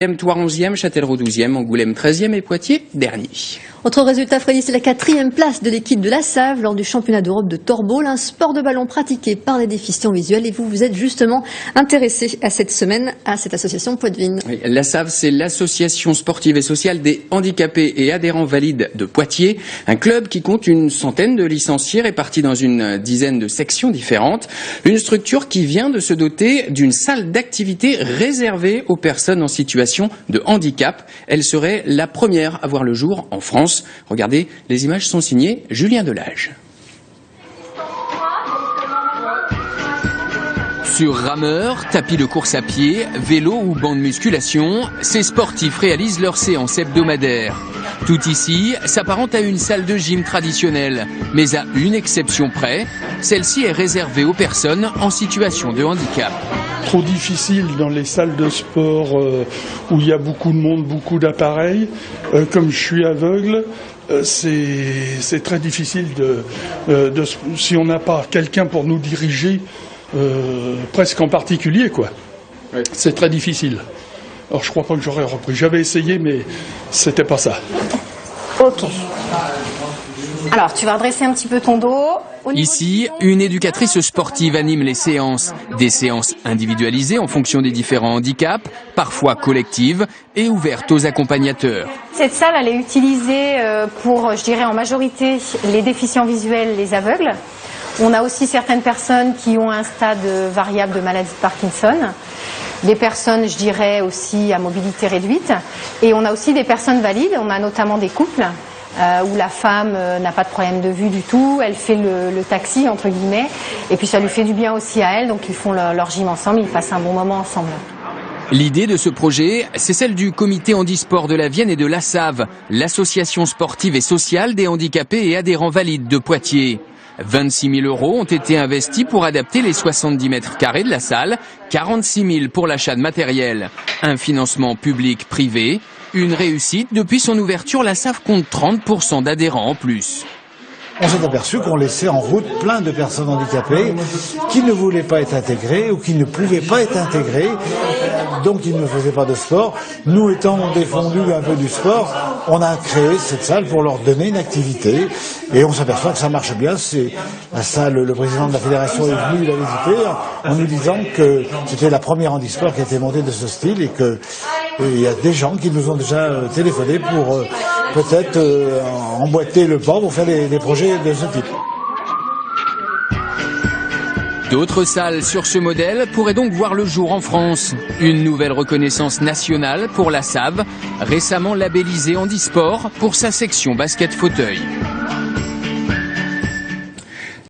Thouars 11e, Châtellerault 12e, Angoulême 13e et Poitiers dernier. Autre résultat, Freddy, c'est la 4e place de l'équipe de la Save lors du championnat d'Europe de Torball, un sport de ballon pratiqué par les déficients visuels. Et vous êtes justement intéressé à cette semaine à cette association Poitevine. Oui, la Save, c'est l'association sportive et sociale des handicapés et adhérents valides de Poitiers, un club qui compte une centaine de licenciés répartis dans une dizaine de sections différentes. Une structure qui vient de se doter d'une salle d'activité réservée aux personnes en situation de handicap. Elle serait la première à voir le jour en France. Regardez, les images sont signées Julien Delage. Sur rameur, tapis de course à pied, vélo ou banc de musculation, ces sportifs réalisent leurs séances hebdomadaires. Tout ici s'apparente à une salle de gym traditionnelle, mais à une exception près, celle-ci est réservée aux personnes en situation de handicap. Trop difficile dans les salles de sport où il y a beaucoup de monde, beaucoup d'appareils. Comme je suis aveugle, c'est très difficile si on n'a pas quelqu'un pour nous diriger, presque en particulier, quoi. Ouais. C'est très difficile. Alors je crois pas que j'aurais repris. J'avais essayé, mais c'était pas ça. Ok. Alors, tu vas redresser un petit peu ton dos. Ici, une éducatrice sportive anime les séances. Des séances individualisées en fonction des différents handicaps, parfois collectives et ouvertes aux accompagnateurs. Cette salle, elle est utilisée pour, je dirais, en majorité, les déficients visuels, les aveugles. On a aussi certaines personnes qui ont un stade variable de maladie de Parkinson. Des personnes, je dirais, aussi à mobilité réduite. Et on a aussi des personnes valides. On a notamment des couples où la femme n'a pas de problème de vue du tout. Elle fait le taxi, entre guillemets. Et puis ça lui fait du bien aussi à elle. Donc ils font leur gym ensemble. Ils passent un bon moment ensemble. L'idée de ce projet, c'est celle du comité handisport de la Vienne et de la Save, l'association sportive et sociale des handicapés et adhérents valides de Poitiers. 26 000 € ont été investis pour adapter les 70 mètres carrés de la salle, 46 000 pour l'achat de matériel. Un financement public-privé, une réussite. Depuis son ouverture, la Save compte 30% d'adhérents en plus. On s'est aperçu qu'on laissait en route plein de personnes handicapées qui ne voulaient pas être intégrées ou qui ne pouvaient pas être intégrées, donc ils ne faisaient pas de sport. Nous étant défendus un peu du sport, on a créé cette salle pour leur donner une activité et on s'aperçoit que ça marche bien. C'est la salle, le président de la fédération est venu la visiter en nous disant que c'était la première handisport qui a été montée de ce style et que il y a des gens qui nous ont déjà téléphoné pour peut-être emboîter le pas pour faire des projets de ce type. D'autres salles sur ce modèle pourraient donc voir le jour en France. Une nouvelle reconnaissance nationale pour la Save, récemment labellisée handisport pour sa section basket fauteuil.